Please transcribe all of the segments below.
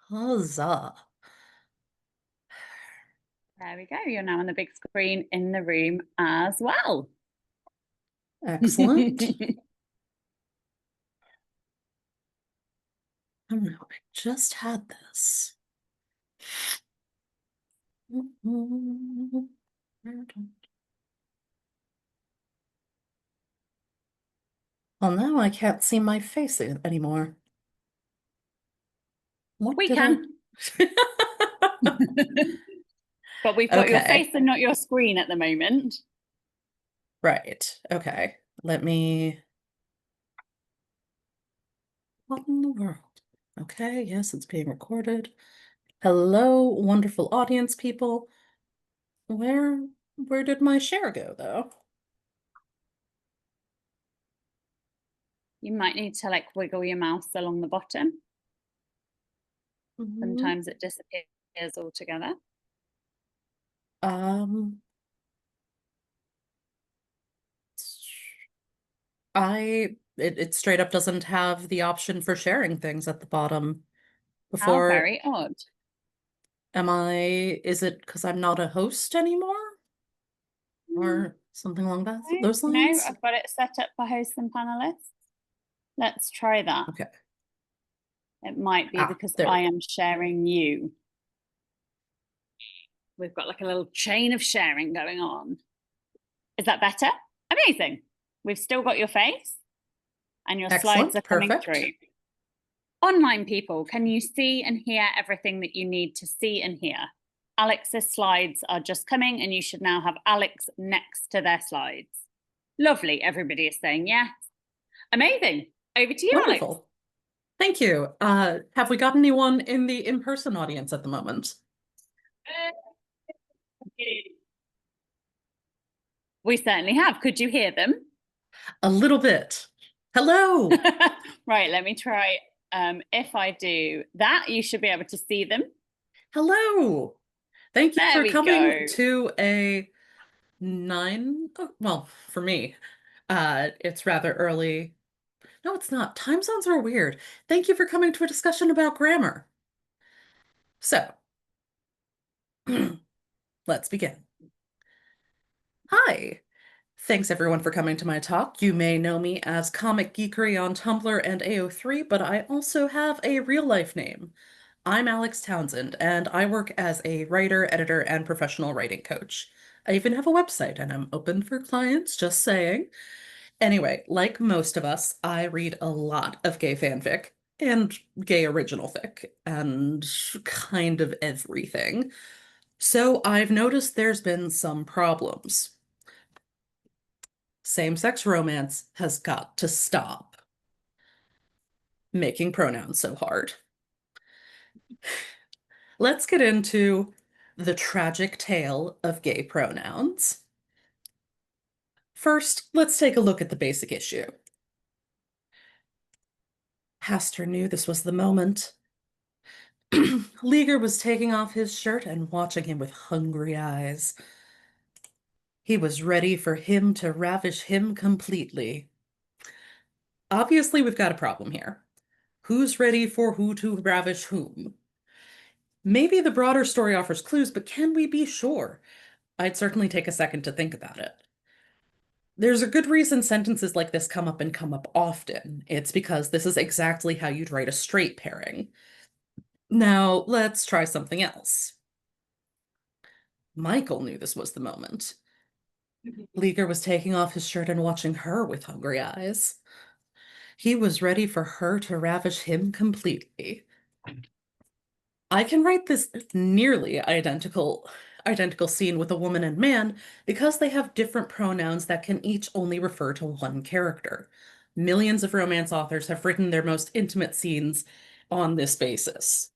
Huzzah. There we go. You're now on the big screen in the room as well. Excellent. Oh no, I just had this. Well, now I can't see my face anymore. What We did I? can. But we've got your face Okay, and not your screen at the moment. right. Okay, let me. What in the world? Okay, yes, it's being recorded. Hello, wonderful audience people. Where did my share go, though? You might need to like wiggle your mouse along the bottom. Mhm. Sometimes it disappears altogether. Um, it straight up doesn't have the option for sharing things at the bottom. How Before, very odd. is it because I'm not a host anymore? Mm, Or something along No, those no, lines? I've got it set up for hosts and panelists. Let's try that. Okay. It might be Ah, because there we I go. am sharing you. We've got like a little chain of sharing going on. Is that better? Amazing. We've still got your face and your slides are Excellent. coming Perfect. through. Online people, can you see and hear everything that you need to see and hear? Alex's slides are just coming, and you should now have Alex next to their slides. Lovely. Everybody is saying yes. Amazing. Over to you, Alex. Wonderful. Thank you. Have we got anyone in the in-person audience at the moment? We certainly have. Could you hear them? A little bit. Hello. Right, let me try. If I do that, you should be able to see them. Hello. Thank you There for we coming go. to a well, for me, it's rather early. No, it's not. Time zones are weird. Thank you for coming to a discussion about grammar. So, let's begin. Hi. Thanks everyone for coming to my talk. You may know me as Comic Geekery on Tumblr and AO3, but I also have a real life name. I'm Alex Townsend, and I work as a writer, editor, and professional writing coach. I even have a website, and I'm open for clients, just saying. Anyway, like most of us, I read a lot of gay fanfic and gay original fic and kind of everything. So I've noticed there's been some problems. Same-sex romance has got to stop making pronouns so hard. Let's get into the tragic tale of gay pronouns. First, let's take a look at the basic issue. Hastur knew this was the moment. Leaguer was taking off his shirt and watching him with hungry eyes. He was ready for him to ravish him completely. Obviously, we've got a problem here. Who's ready for who to ravish whom? Maybe the broader story offers clues, but can we be sure? I'd certainly take a second to think about it. There's a good reason sentences like this come up and come up often. It's because this is exactly how you'd write a straight pairing. Now, let's try something else. Michael knew this was the moment. Leaguer was taking off his shirt and watching her with hungry eyes. He was ready for her to ravish him completely. I can write this nearly identical scene with a woman and man because they have different pronouns that can each only refer to one character. Millions of romance authors have written their most intimate scenes on this basis.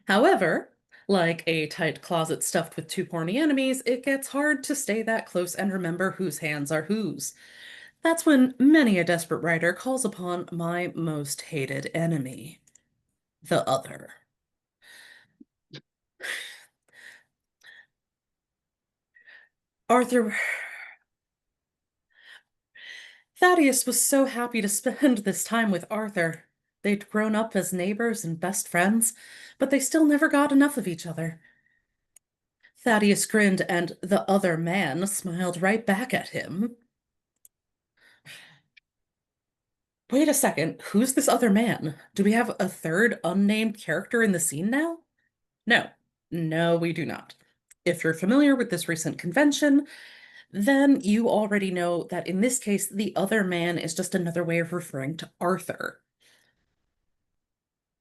However, like a tight closet stuffed with two porny enemies, it gets hard to stay that close and remember whose hands are whose. That's when many a desperate writer calls upon my most hated enemy, the other. Arthur, Thaddeus was so happy to spend this time with Arthur. They'd grown up as neighbors and best friends, but they still never got enough of each other. Thaddeus grinned, and the other man smiled right back at him. Wait a second, who's this other man? Do we have a third unnamed character in the scene now? No, no, we do not. If you're familiar with this recent convention, then you already know that in this case, the other man is just another way of referring to Arthur.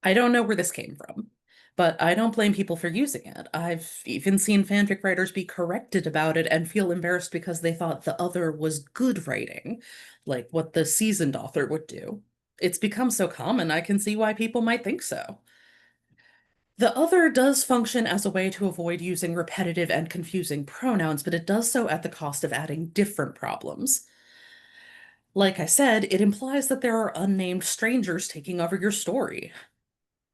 I don't know where this came from, but I don't blame people for using it. I've even seen fanfic writers be corrected about it and feel embarrassed because they thought the other was good writing, like what the seasoned author would do. It's become so common, I can see why people might think so. The other does function as a way to avoid using repetitive and confusing pronouns, but it does so at the cost of adding different problems. Like I said, it implies that there are unnamed strangers taking over your story.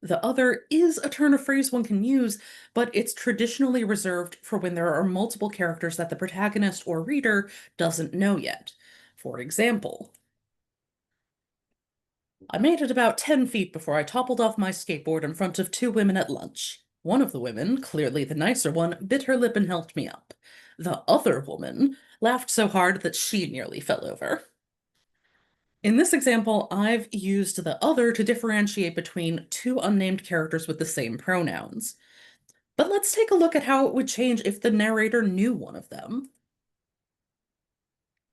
The other is a turn of phrase one can use, but it's traditionally reserved for when there are multiple characters that the protagonist or reader doesn't know yet. For example, I made it about 10 feet before I toppled off my skateboard in front of two women at lunch. One of the women, clearly the nicer one, bit her lip and helped me up. The other woman laughed so hard that she nearly fell over. In this example, I've used the other to differentiate between two unnamed characters with the same pronouns. But let's take a look at how it would change if the narrator knew one of them.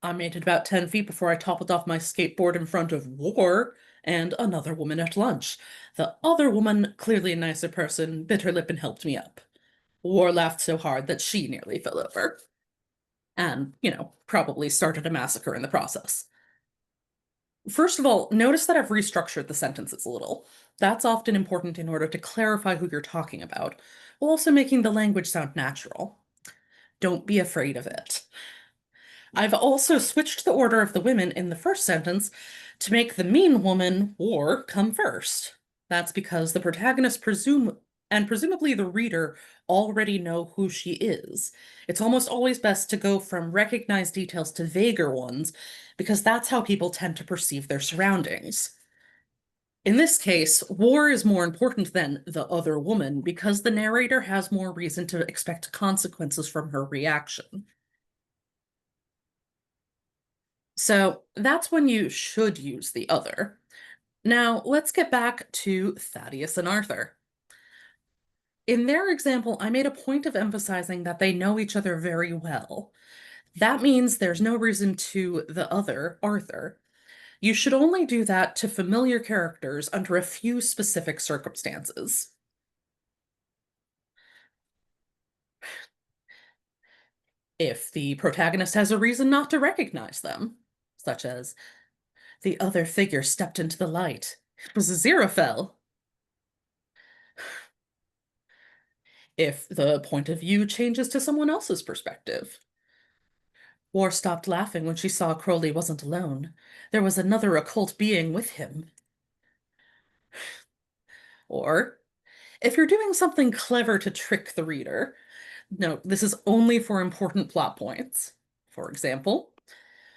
I made it about 10 feet before I toppled off my skateboard in front of War and another woman at lunch. The other woman, clearly a nicer person, bit her lip and helped me up. War laughed so hard that she nearly fell over. And, probably started a massacre in the process. First of all, notice that I've restructured the sentences a little. That's often important in order to clarify who you're talking about, while also making the language sound natural. Don't be afraid of it. I've also switched the order of the women in the first sentence to make the mean woman, War, come first. That's because the protagonist and presumably the reader already know who she is. It's almost always best to go from recognized details to vaguer ones, because that's how people tend to perceive their surroundings. In this case, War is more important than the other woman because the narrator has more reason to expect consequences from her reaction. So that's when you should use the other. Now, let's get back to Thaddeus and Arthur. In their example, I made a point of emphasizing that they know each other very well. That means there's no reason to the other, Arthur. You should only do that to familiar characters under a few specific circumstances. If the protagonist has a reason not to recognize them, such as the other figure stepped into the light. It was Aziraphale. If the point of view changes to someone else's perspective. War stopped laughing when she saw Crowley wasn't alone. There was another occult being with him. Or, if you're doing something clever to trick the reader, no, this is only for important plot points. For example,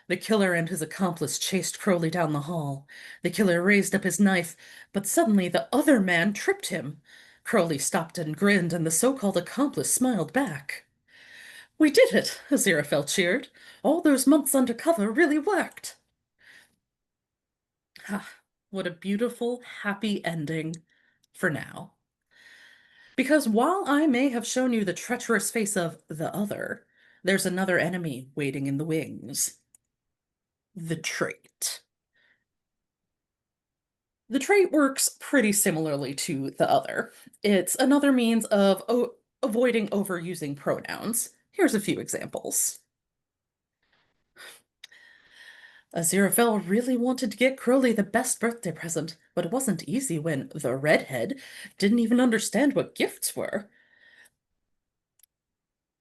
the killer and his accomplice chased Crowley down the hall. The killer raised up his knife, but suddenly the other man tripped him. Crowley stopped and grinned, and the so-called accomplice smiled back. We did it, Aziraphale cheered. All those months undercover really worked. Ah, what a beautiful, happy ending for now. Because while I may have shown you the treacherous face of the other, there's another enemy waiting in the wings. The trait. The trait works pretty similarly to the other. It's another means of avoiding overusing pronouns. Here's a few examples. Aziraphale really wanted to get Crowley the best birthday present, but it wasn't easy when the redhead didn't even understand what gifts were.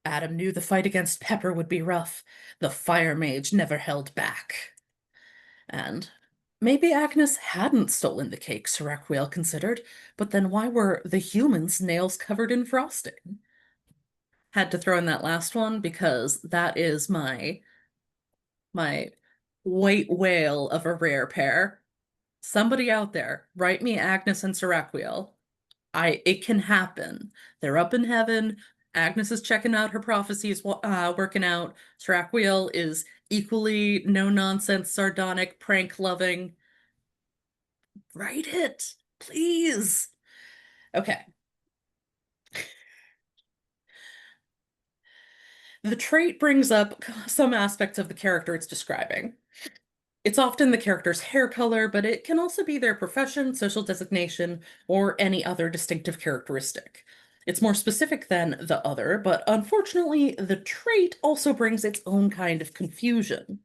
Adam knew the fight against Pepper would be rough. The fire mage never held back. And maybe Agnes hadn't stolen the cake, Seraquiel considered, but then why were the humans' nails covered in frosting? Had to throw in that last one because that is my white whale of a rare pair. Somebody out there, write me Agnes and Seraquiel. It can happen. They're up in heaven. Agnes is checking out her prophecies, working out. Seraquiel is equally no nonsense, sardonic, prank loving. Write it, please. Okay. The trait brings up some aspects of the character it's describing. It's often the character's hair color, but it can also be their profession, social designation, or any other distinctive characteristic. It's more specific than the other, but unfortunately, the trait also brings its own kind of confusion.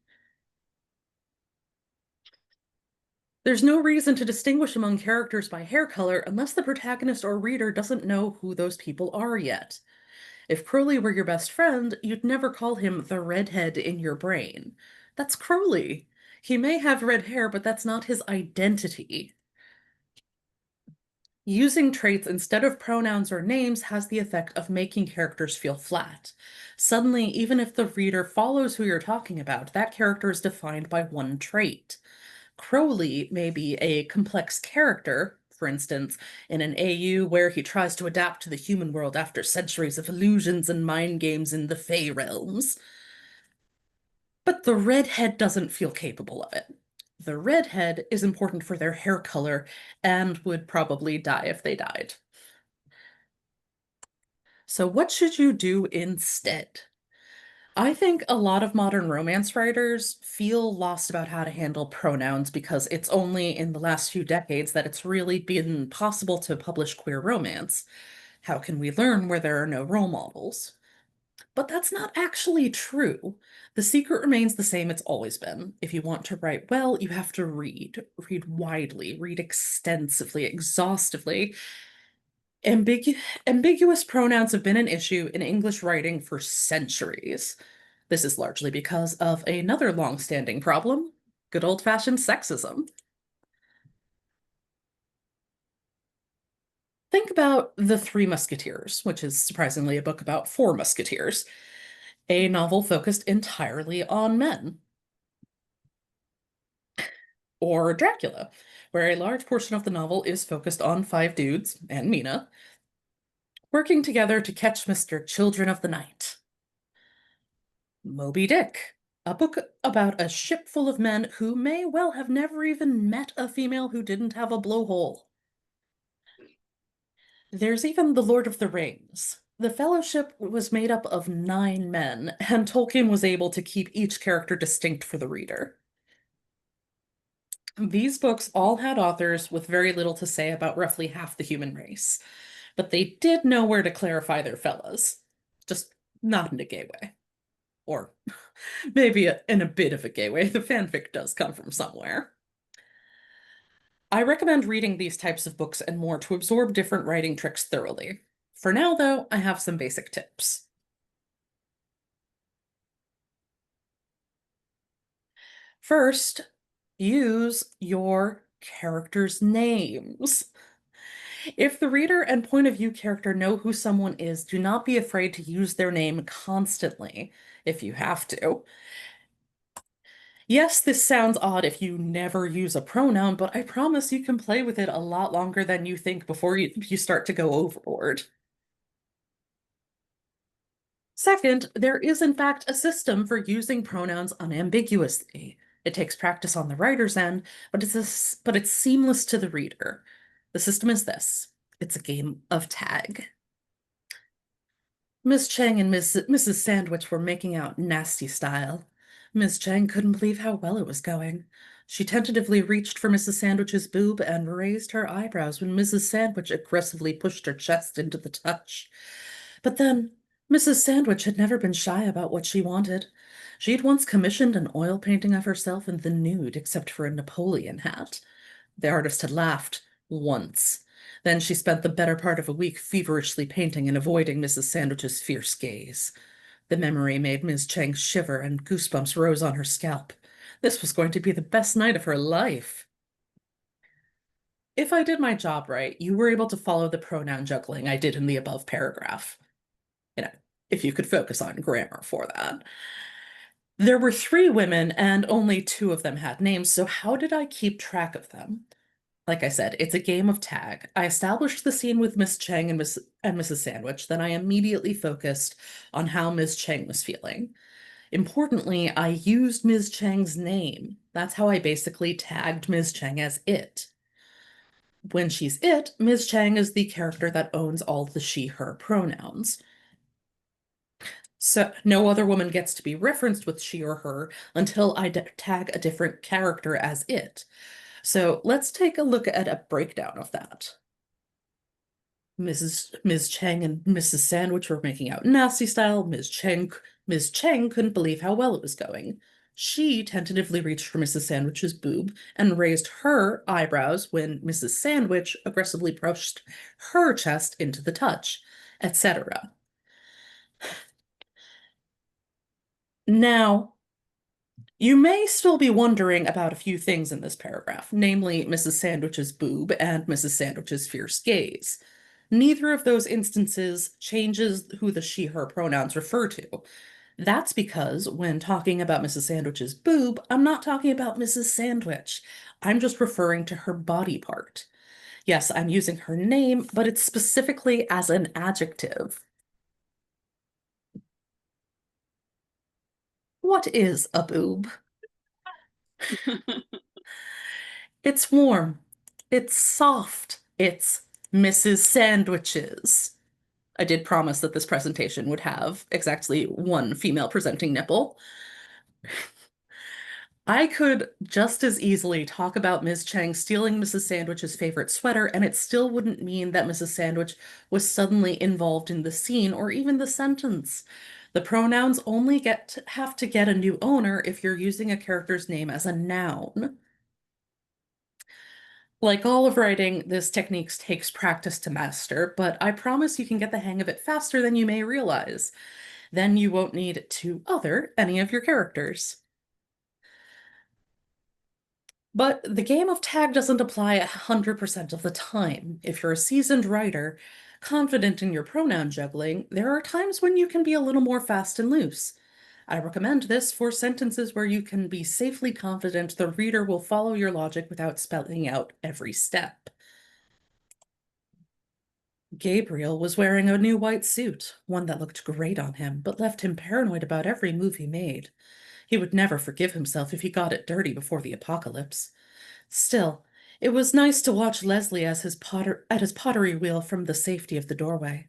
There's no reason to distinguish among characters by hair color unless the protagonist or reader doesn't know who those people are yet. If Crowley were your best friend, you'd never call him the redhead in your brain. That's Crowley. He may have red hair, but that's not his identity. Using traits instead of pronouns or names has the effect of making characters feel flat. Suddenly, even if the reader follows who you're talking about, that character is defined by one trait. Crowley may be a complex character, for instance, in an AU where he tries to adapt to the human world after centuries of illusions and mind games in the Fey realms. But the redhead doesn't feel capable of it. The redhead is important for their hair color and would probably die if they died. So, what should you do instead? I think a lot of modern romance writers feel lost about how to handle pronouns because it's only in the last few decades that it's really been possible to publish queer romance. How can we learn where there are no role models? But that's not actually true. The secret remains the same it's always been. If you want to write well, you have to read. Read widely, read extensively, exhaustively. Ambiguous pronouns have been an issue in English writing for centuries. This is largely because of another long-standing problem, good old-fashioned sexism. Think about The Three Musketeers, which is surprisingly a book about four musketeers, a novel focused entirely on men. Or Dracula, where a large portion of the novel is focused on five dudes, and Mina, working together to catch Mr. Children of the Night. Moby Dick, a book about a ship full of men who may well have never even met a female who didn't have a blowhole. There's even The Lord of the Rings. The Fellowship was made up of nine men, and Tolkien was able to keep each character distinct for the reader. These books all had authors with very little to say about roughly half the human race, but they did know where to clarify their fellas. Just not in a gay way. Or maybe in a bit of a gay way. The fanfic does come from somewhere. I recommend reading these types of books and more to absorb different writing tricks thoroughly. For now, though, I have some basic tips. First, use your characters' names. If the reader and point of view character know who someone is, do not be afraid to use their name constantly if you have to. Yes, this sounds odd if you never use a pronoun, but I promise you can play with it a lot longer than you think before you start to go overboard. Second, there is in fact a system for using pronouns unambiguously. It takes practice on the writer's end, but it's seamless to the reader. The system is this. It's a game of tag. Miss Chang and Mrs. Sandwich were making out nasty style. Miss Chang couldn't believe how well it was going. She tentatively reached for Mrs. Sandwich's boob and raised her eyebrows when Mrs. Sandwich aggressively pushed her chest into the touch. But then, Mrs. Sandwich had never been shy about what she wanted. She'd once commissioned an oil painting of herself in the nude, except for a Napoleon hat. The artist had laughed once. Then she spent the better part of a week feverishly painting and avoiding Mrs. Sandwich's fierce gaze. The memory made Ms. Chang shiver and goosebumps rose on her scalp. This was going to be the best night of her life. If I did my job right, you were able to follow the pronoun juggling I did in the above paragraph. You know, if you could focus on grammar for that. There were three women, and only two of them had names, so how did I keep track of them? Like I said, it's a game of tag. I established the scene with Miss Cheng and Mrs. Sandwich, then I immediately focused on how Miss Cheng was feeling. Importantly, I used Ms. Cheng's name. That's how I basically tagged Ms. Cheng as it. When she's it, Ms. Cheng is the character that owns all the she, her pronouns. So no other woman gets to be referenced with she or her until I tag a different character as it. So let's take a look at a breakdown of that. Ms. Cheng and Mrs. Sandwich were making out nasty style. Ms. Cheng couldn't believe how well it was going. She tentatively reached for Mrs. Sandwich's boob and raised her eyebrows when Mrs. Sandwich aggressively pushed her chest into the touch, etc. Now, you may still be wondering about a few things in this paragraph, namely Mrs. Sandwich's boob and Mrs. Sandwich's fierce gaze. Neither of those instances changes who the she, her pronouns refer to. That's because when talking about Mrs. Sandwich's boob, I'm not talking about Mrs. Sandwich. I'm just referring to her body part. Yes, I'm using her name, but it's specifically as an adjective. What is a boob? It's warm. It's soft. It's Mrs. Sandwiches. I did promise that this presentation would have exactly one female presenting nipple. I could just as easily talk about Ms. Chang stealing Mrs. Sandwich's favorite sweater, and it still wouldn't mean that Mrs. Sandwich was suddenly involved in the scene or even the sentence. The pronouns only have to get a new owner if you're using a character's name as a noun. Like all of writing, this technique takes practice to master, but I promise you can get the hang of it faster than you may realize. Then you won't need to other any of your characters. But the game of tag doesn't apply 100% of the time. If you're a seasoned writer, confident in your pronoun juggling, there are times when you can be a little more fast and loose. I recommend this for sentences where you can be safely confident the reader will follow your logic without spelling out every step. Gabriel was wearing a new white suit, one that looked great on him, but left him paranoid about every move he made. He would never forgive himself if he got it dirty before the apocalypse. Still, it was nice to watch Leslie as at his pottery wheel from the safety of the doorway.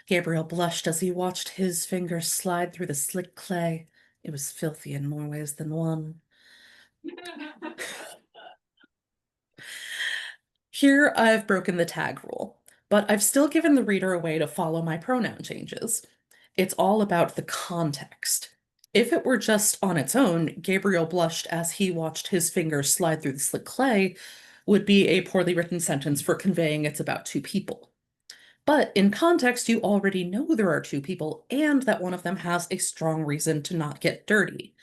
Gabriel blushed as he watched his fingers slide through the slick clay. It was filthy in more ways than one. Here I've broken the tag rule, but I've still given the reader a way to follow my pronoun changes. It's all about the context. If it were just on its own, Gabriel blushed as he watched his fingers slide through the slick clay would be a poorly written sentence for conveying it's about two people. But in context, you already know there are two people and that one of them has a strong reason to not get dirty.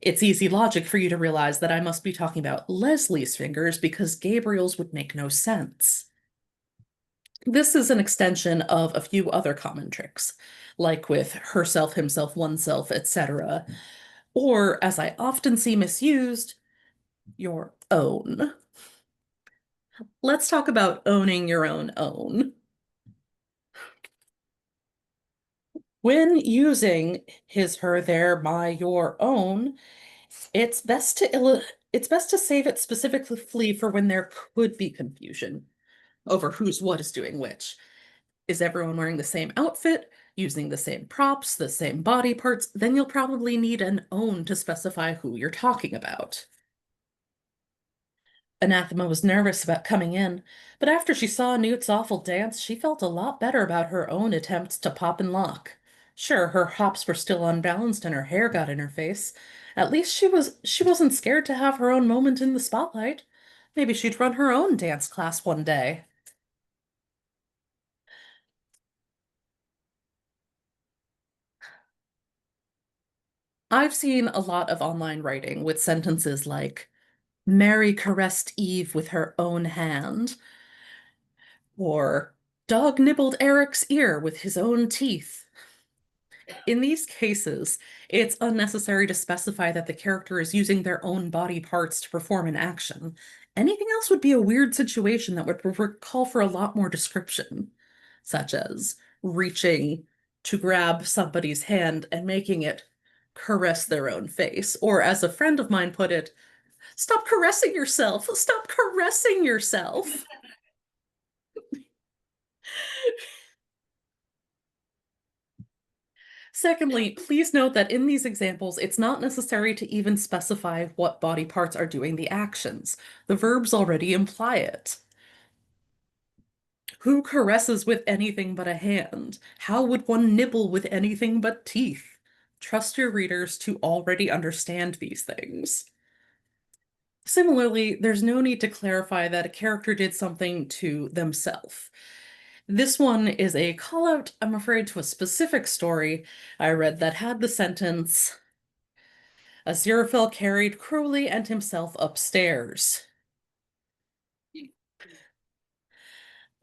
It's easy logic for you to realize that I must be talking about Leslie's fingers because Gabriel's would make no sense. This is an extension of a few other common tricks, like with herself, himself, oneself, etc., or, as I often see misused, your own. Let's talk about owning your own own. When using his, her, their, my, your own, it's best to save it specifically for when there could be confusion over who's what is doing which. Is everyone wearing the same outfit, using the same props, the same body parts? Then you'll probably need an own to specify who you're talking about. Anathema was nervous about coming in, but after she saw Newt's awful dance, she felt a lot better about her own attempts to pop and lock. Sure, her hops were still unbalanced and her hair got in her face. At least she wasn't scared to have her own moment in the spotlight. Maybe she'd run her own dance class one day. I've seen a lot of online writing with sentences like, Mary caressed Eve with her own hand, or Dog nibbled Eric's ear with his own teeth. In these cases, it's unnecessary to specify that the character is using their own body parts to perform an action. Anything else would be a weird situation that would call for a lot more description, such as reaching to grab somebody's hand and making it caress their own face. Or, as a friend of mine put it, stop caressing yourself. Stop caressing yourself. Secondly, please note that in these examples, it's not necessary to even specify what body parts are doing the actions. The verbs already imply it. Who caresses with anything but a hand? How would one nibble with anything but teeth? Trust your readers to already understand these things. Similarly, there's no need to clarify that a character did something to themselves. This one is a call out, I'm afraid, to a specific story I read that had the sentence, Aziraphale carried Crowley and himself upstairs.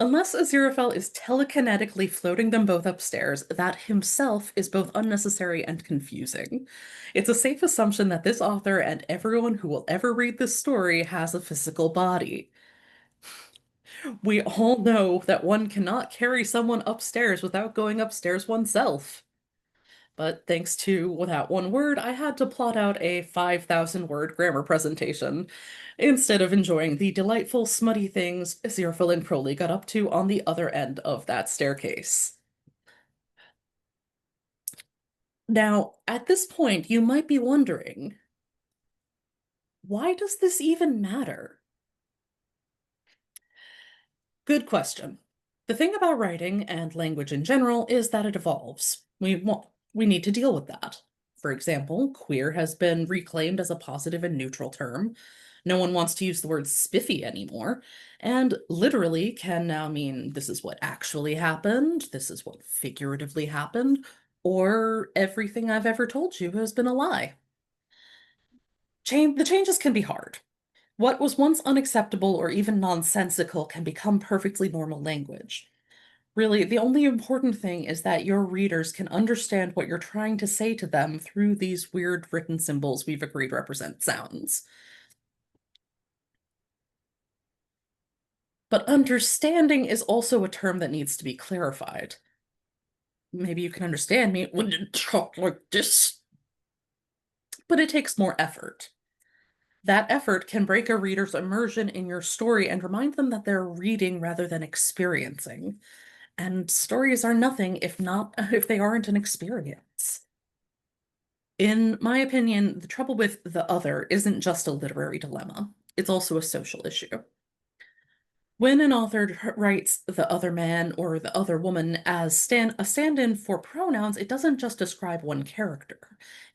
Unless Aziraphale is telekinetically floating them both upstairs, that himself is both unnecessary and confusing. It's a safe assumption that this author and everyone who will ever read this story has a physical body. We all know that one cannot carry someone upstairs without going upstairs oneself. But thanks to that one word, I had to plot out a 5,000 word grammar presentation instead of enjoying the delightful, smutty things Aziraphale and Crowley got up to on the other end of that staircase. Now, at this point, you might be wondering, why does this even matter? Good question. The thing about writing and language in general is that it evolves. We need to deal with that. For example, queer has been reclaimed as a positive and neutral term. No one wants to use the word spiffy anymore, and literally can now mean this is what actually happened, this is what figuratively happened, or everything I've ever told you has been a lie. The changes can be hard. What was once unacceptable or even nonsensical can become perfectly normal language. Really, the only important thing is that your readers can understand what you're trying to say to them through these weird written symbols we've agreed represent sounds. But understanding is also a term that needs to be clarified. Maybe you can understand me when you talk like this, but it takes more effort. That effort can break a reader's immersion in your story and remind them that they're reading rather than experiencing. And stories are nothing if they aren't an experience. In my opinion, the trouble with the other isn't just a literary dilemma, it's also a social issue. When an author writes the other man or the other woman as a stand-in for pronouns, it doesn't just describe one character.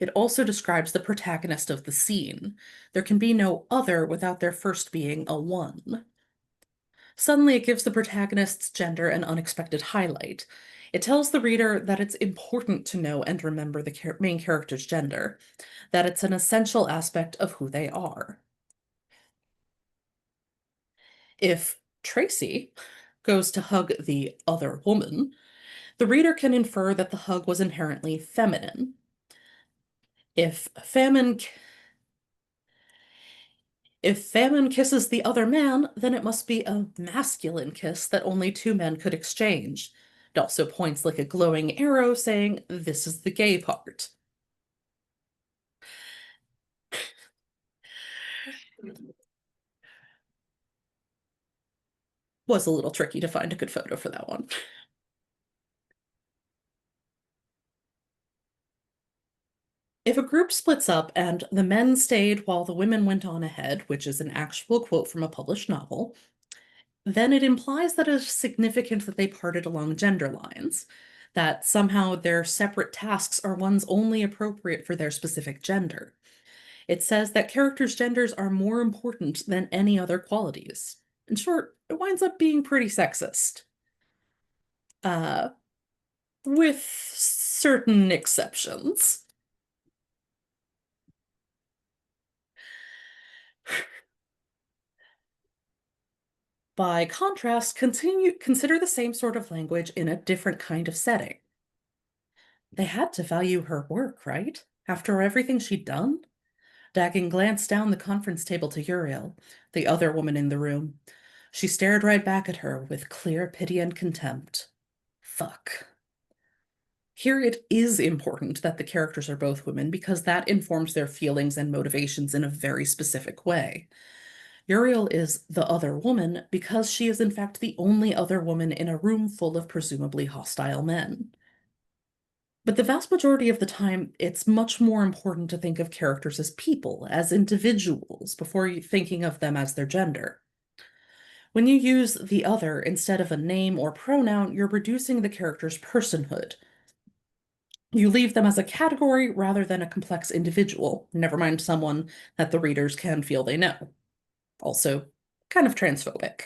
It also describes the protagonist of the scene. There can be no other without there first being a one. Suddenly, it gives the protagonist's gender an unexpected highlight. It tells the reader that it's important to know and remember the main character's gender, that it's an essential aspect of who they are. If Tracy goes to hug the other woman, the reader can infer that the hug was inherently feminine. If famine if famine kisses the other man, then it must be a masculine kiss that only two men could exchange. It also points like a glowing arrow saying, this is the gay part. Was a little tricky to find a good photo for that one. If a group splits up and the men stayed while the women went on ahead, which is an actual quote from a published novel, then it implies that it's significant that they parted along gender lines, that somehow their separate tasks are ones only appropriate for their specific gender. It says that characters' genders are more important than any other qualities. In short, it winds up being pretty sexist. Uh, with certain exceptions. By contrast, consider the same sort of language in a different kind of setting. They had to value her work, right? After everything she'd done? Dagan glanced down the conference table to Uriel, the other woman in the room. She stared right back at her with clear pity and contempt. Fuck. Here it is important that the characters are both women because that informs their feelings and motivations in a very specific way. Uriel is the other woman because she is in fact the only other woman in a room full of presumably hostile men. But the vast majority of the time, it's much more important to think of characters as people, as individuals, before you thinking of them as their gender. When you use the other instead of a name or pronoun, you're reducing the character's personhood. You leave them as a category rather than a complex individual, never mind someone that the readers can feel they know. Also, kind of transphobic.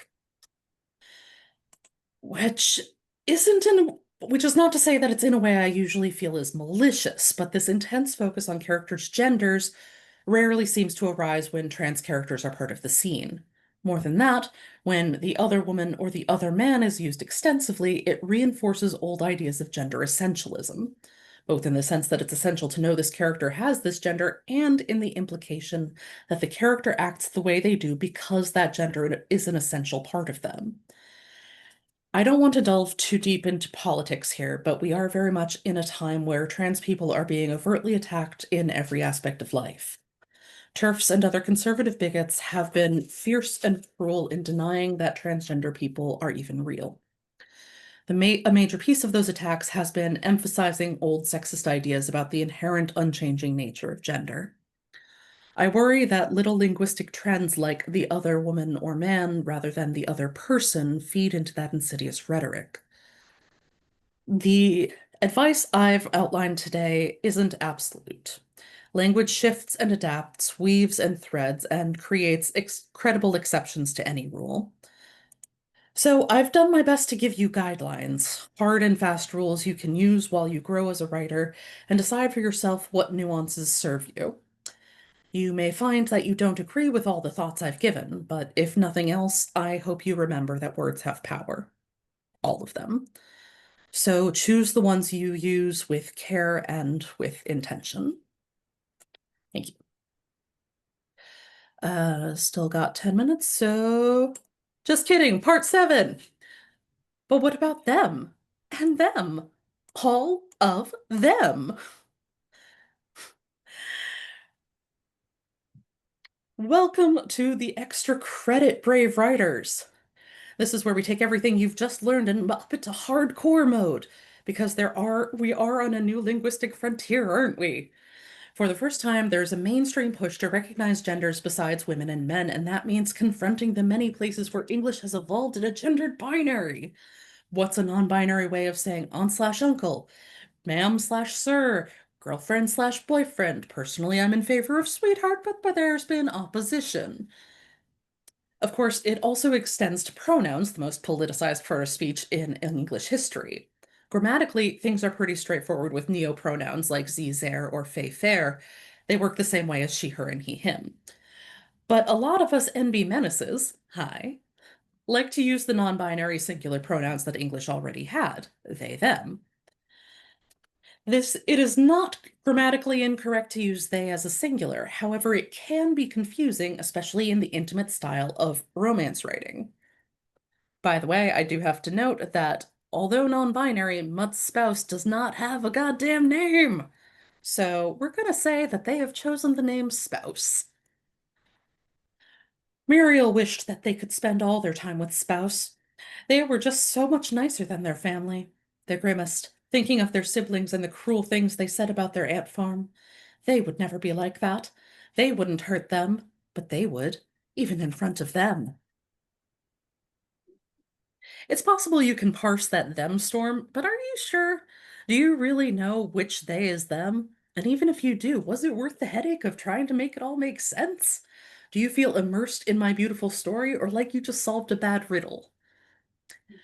Which isn't in which is not to say that it's in a way I usually feel is malicious, but this intense focus on characters' genders rarely seems to arise when trans characters are part of the scene. More than that, when the other woman or the other man is used extensively, it reinforces old ideas of gender essentialism, both in the sense that it's essential to know this character has this gender and in the implication that the character acts the way they do because that gender is an essential part of them. I don't want to delve too deep into politics here, but we are very much in a time where trans people are being overtly attacked in every aspect of life. TERFs and other conservative bigots have been fierce and cruel in denying that transgender people are even real. A major piece of those attacks has been emphasizing old sexist ideas about the inherent unchanging nature of gender. I worry that little linguistic trends like the other woman or man rather than the other person feed into that insidious rhetoric. The advice I've outlined today isn't absolute. Language shifts and adapts, weaves and threads, and creates credible exceptions to any rule. So I've done my best to give you guidelines, hard and fast rules you can use while you grow as a writer and decide for yourself what nuances serve you. You may find that you don't agree with all the thoughts I've given, but if nothing else, I hope you remember that words have power. All of them. So choose the ones you use with care and with intention. Thank you. Still got 10 minutes, so just kidding, part 7. But what about them? And them? All of them. Welcome to the extra credit, brave writers. This is where we take everything you've just learned and up it to hardcore mode, because we are on a new linguistic frontier, aren't we? For the first time, there's a mainstream push to recognize genders besides women and men, and that means confronting the many places where English has evolved in a gendered binary. What's a non-binary way of saying aunt slash uncle, ma'am slash sir, girlfriend slash boyfriend? Personally, I'm in favor of sweetheart, but there's been opposition. Of course, it also extends to pronouns, the most politicized part of speech in English history. Grammatically, things are pretty straightforward with neopronouns like ze, zere, or fey, fair. They work the same way as she, her, and he, him. But a lot of us NB menaces, hi, like to use the non-binary singular pronouns that English already had, they, them. It is not grammatically incorrect to use they as a singular. However, it can be confusing, especially in the intimate style of romance writing. By the way, I do have to note that although non-binary, Mutt's spouse does not have a goddamn name. So we're gonna say that they have chosen the name spouse. Muriel wished that they could spend all their time with spouse. They were just so much nicer than their family. They grimaced, thinking of their siblings and the cruel things they said about their ant farm. They would never be like that. They wouldn't hurt them, but they would, even in front of them. It's possible you can parse that them storm, but are you sure? Do you really know which they is them? And even if you do, was it worth the headache of trying to make it all make sense? Do you feel immersed in my beautiful story or like you just solved a bad riddle?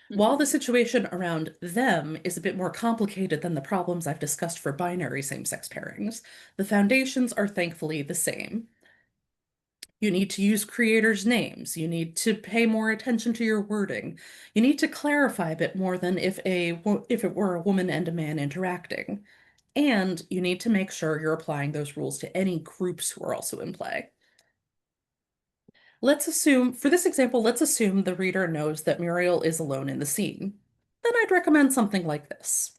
While the situation around them is a bit more complicated than the problems I've discussed for binary same-sex pairings, the foundations are thankfully the same. You need to use creators' names. You need to pay more attention to your wording. You need to clarify a bit more than if it were a woman and a man interacting. And you need to make sure you're applying those rules to any groups who are also in play. Let's assume, for this example, let's assume the reader knows that Muriel is alone in the scene. Then I'd recommend something like this.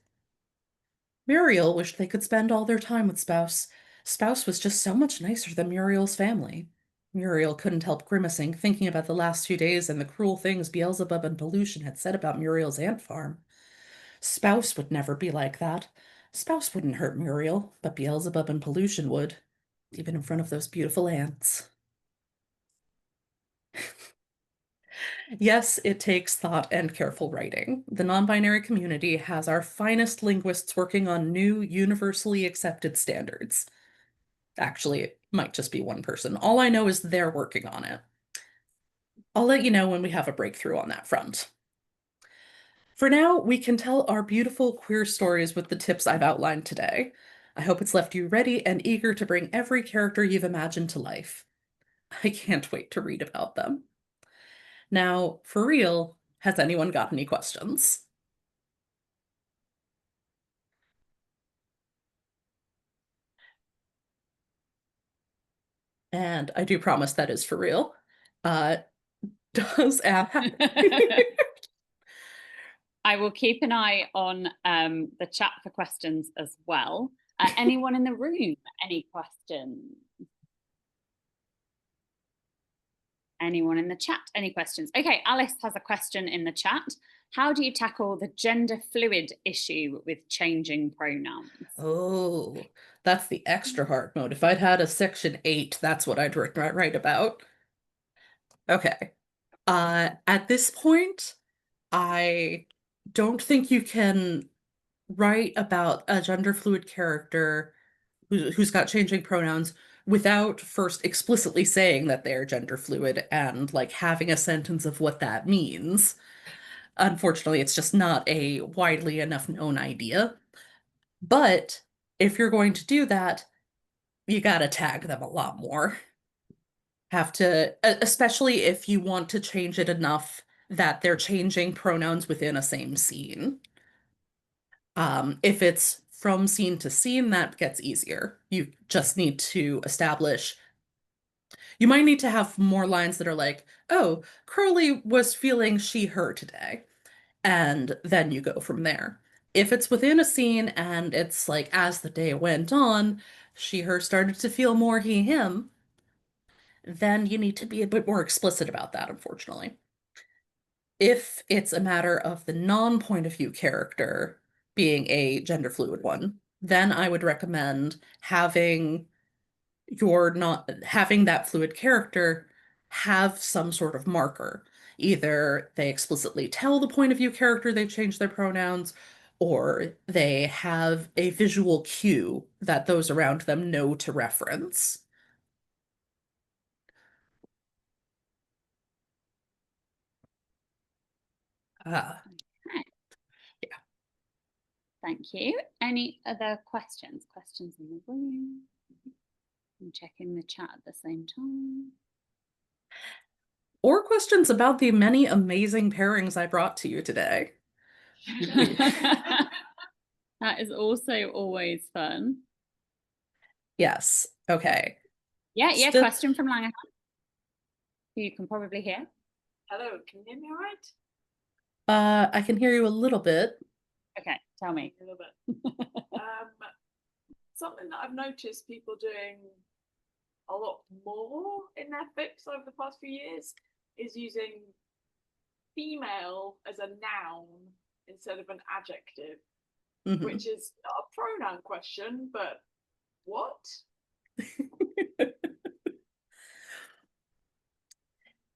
Muriel wished they could spend all their time with Spouse. Spouse was just so much nicer than Muriel's family. Muriel couldn't help grimacing, thinking about the last few days and the cruel things Beelzebub and Pollution had said about Muriel's ant farm. Spouse would never be like that. Spouse wouldn't hurt Muriel, but Beelzebub and Pollution would, even in front of those beautiful ants. Yes, it takes thought and careful writing. The non-binary community has our finest linguists working on new, universally accepted standards. Actually, it might just be one person. All I know is they're working on it. I'll let you know when we have a breakthrough on that front. For now, we can tell our beautiful queer stories with the tips I've outlined today. I hope it's left you ready and eager to bring every character you've imagined to life. I can't wait to read about them. Now, for real, has anyone got any questions? And I do promise that is for real. Uh, does Ab I will keep an eye on the chat for questions as well. Anyone in the room, any questions? Anyone in the chat, any questions? Okay, Alice has a question in the chat. How do you tackle the gender fluid issue with changing pronouns? Oh, that's the extra hard mode. If I'd had a section 8, that's what I'd write about. Okay. At this point, I don't think you can write about a gender fluid character who's got changing pronouns without first explicitly saying that they're gender fluid and like having a sentence of what that means. Unfortunately, it's just not a widely enough known idea. But if you're going to do that, you gotta tag them a lot more. Have to, especially if you want to change it enough that they're changing pronouns within a same scene. If it's from scene to scene, that gets easier. You just need to establish, you might need to have more lines that are like, oh, Crowley was feeling she, her today. And then you go from there. If it's within a scene and it's like as the day went on, she, her started to feel more he, him, then you need to be a bit more explicit about that, unfortunately. If it's a matter of the non-point of view character being a gender fluid one, then I would recommend having your not having that fluid character have some sort of marker. Either they explicitly tell the point of view character they've changed their pronouns, or they have a visual cue that those around them know to reference. Uh, Okay, yeah. thank you. Any other questions? Questions in the room? I'm checking the chat at the same time. Or questions about the many amazing pairings I brought to you today. That is also always fun. Yes. Okay. Yeah, Still, question from Langham, who you can probably hear. Hello, can you hear me all right? I can hear you a little bit. Okay, tell me. A little bit. Something that I've noticed people doing a lot more in their fics over the past few years is using female as a noun instead of an adjective, Mhm. which is not a pronoun question, but what?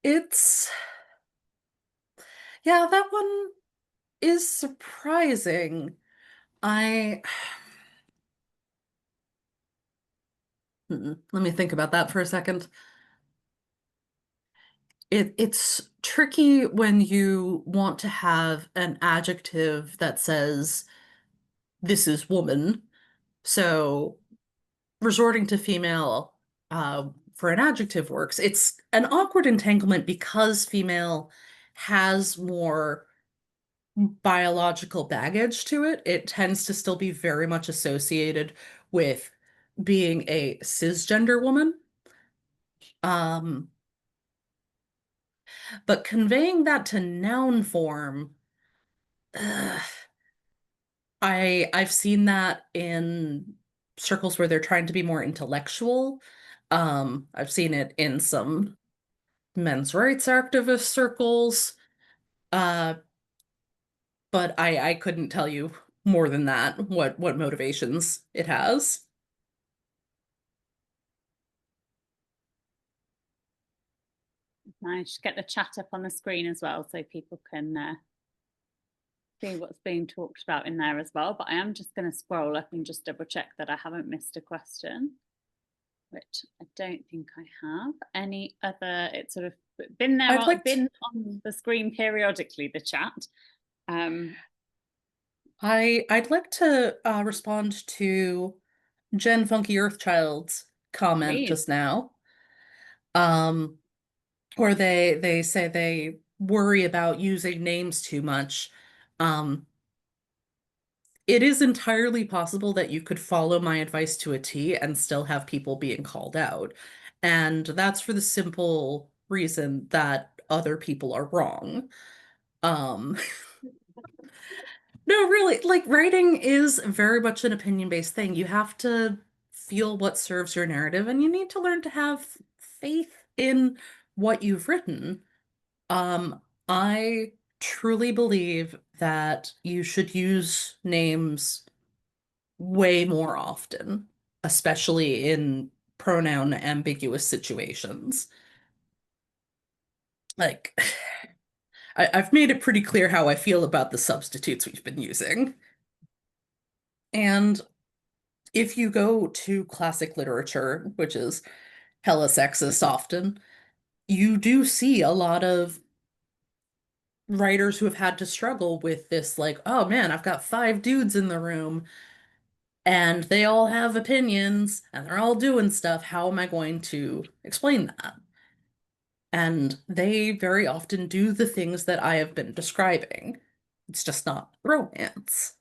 It's, yeah, that one is surprising. I, let me think about that for a second. It's tricky when you want to have an adjective that says this is woman. So resorting to female for an adjective works. It's an awkward entanglement because female has more biological baggage to it. It tends to still be very much associated with being a cisgender woman. Um, but conveying that to noun form, ugh, I've seen that in circles where they're trying to be more intellectual. I've seen it in some men's rights activist circles. Uh, but I couldn't tell you more than that, what motivations it has. Nice. Get the chat up on the screen as well so people can see what's being talked about in there as well. But I am just going to scroll up and just double check that I haven't missed a question, which I don't think I have. Any other, it's sort of been there, been on the screen periodically, the chat. I'd like to respond to Jen Funky Earthchild's comment just now. Where they say they worry about using names too much. It is entirely possible that you could follow my advice to a T and still have people being called out. And that's for the simple reason that other people are wrong. No, really, like writing is very much an opinion-based thing. You have to feel what serves your narrative, and you need to learn to have faith in what you've written. I truly believe that you should use names way more often, especially in pronoun ambiguous situations. Like, I've made it pretty clear how I feel about the substitutes we've been using. And if you go to classic literature, which is hella sexist often, you do see a lot of writers who have had to struggle with this, like, oh man, I've got 5 dudes in the room and they all have opinions and they're all doing stuff. How am I going to explain that? And they very often do the things that I have been describing. It's just not romance.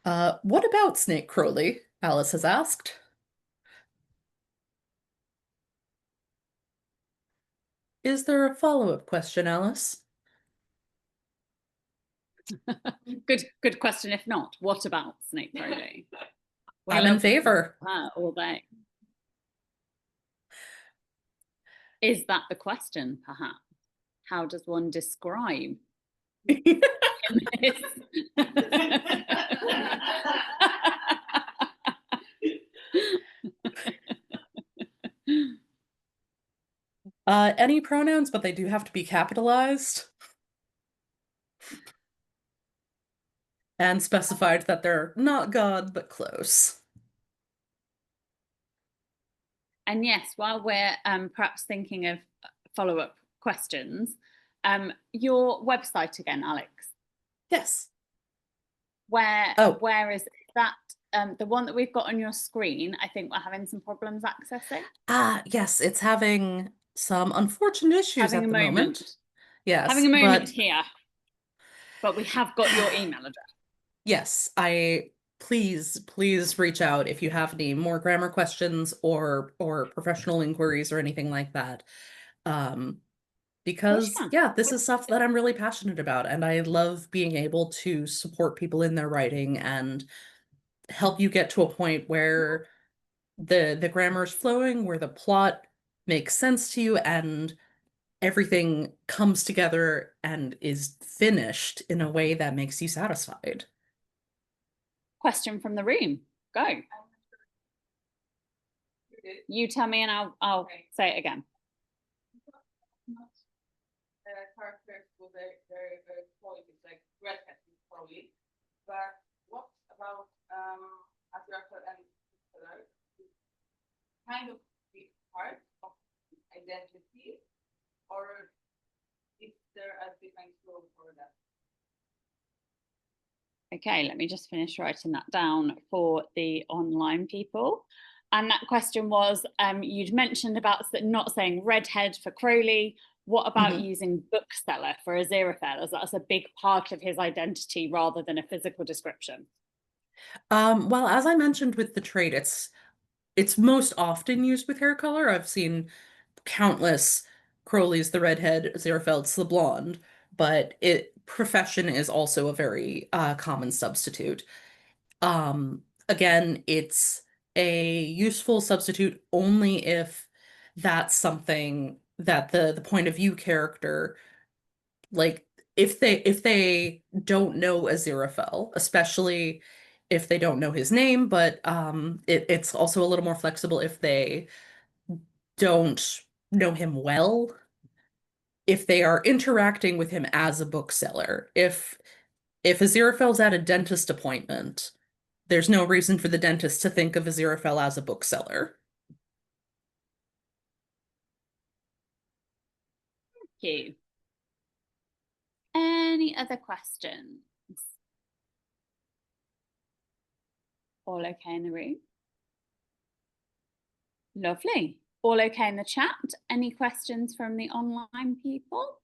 What about Snake Crowley? Alice has asked. Is there a follow-up question, Alice? Good question. If not, what about Snake Crowley? I'm in favor. All day. Is that the question, perhaps? How does one describe Any pronouns, but they do have to be capitalized. And specified that they're not God, but close. And yes, while we're perhaps thinking of follow-up questions, your website again, Alex. Yes. Where is that? The one that we've got on your screen, I think we're having some problems accessing. Yes, it's having some unfortunate issues at the moment. Yes. Having a moment here. But we have got your email address. Yes, please reach out if you have any more grammar questions or professional inquiries or anything like that. Because yeah, this is stuff that I'm really passionate about, and I love being able to support people in their writing and help you get to a point where the grammar is flowing, where the plot makes sense to you, and everything comes together and is finished in a way that makes you satisfied. Question from the room. Go. You tell me and I'll say it again. Characters with very quality, like redhead probably. But what about as you are and kind of the part of identity, or is there a different role for that? Okay, let me just finish writing that down for the online people. And that question was, you'd mentioned about not saying redhead for Crowley. What about Mhm. using bookseller for Aziraphale, as that's a big part of his identity rather than a physical description? Well, as I mentioned with the trait, it's most often used with hair color. I've seen countless Crowley's the redhead, Aziraphale's the blonde, but it profession is also a very common substitute. Again, it's a useful substitute only if that's something that the point of view character, like if they don't know Aziraphale, especially if they don't know his name, but it's also a little more flexible if they don't know him well, if they are interacting with him as a bookseller. If Aziraphale's at a dentist appointment, there's no reason for the dentist to think of Aziraphale as a bookseller. Thank you. Any other questions? All okay in the room? Lovely. All okay in the chat? Any questions from the online people?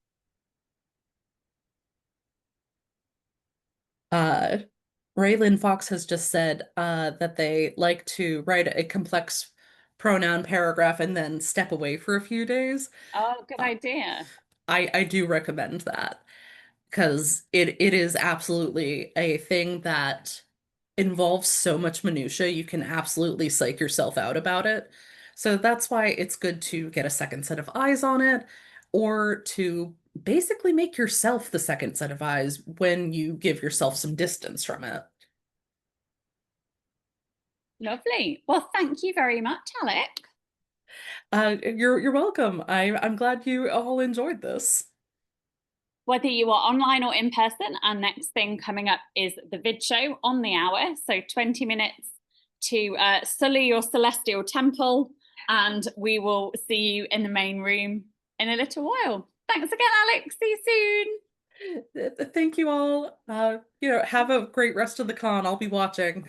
Uh, Raylan Fox has just said that they like to write a complex pronoun paragraph and then step away for a few days. Oh, good Uh, idea. I do recommend that because it is absolutely a thing that involves so much minutia, you can absolutely psych yourself out about it. So that's why it's good to get a second set of eyes on it, or to basically make yourself the second set of eyes when you give yourself some distance from it. Lovely. Well, thank you very much, Alec. You're welcome. I'm glad you all enjoyed this. Whether you are online or in person, our next thing coming up is the vid show on the hour. So 20 minutes to sully your celestial temple, and we will see you in the main room in a little while. Thanks again, Alex. See you soon. Thank you all. Have a great rest of the con. I'll be watching.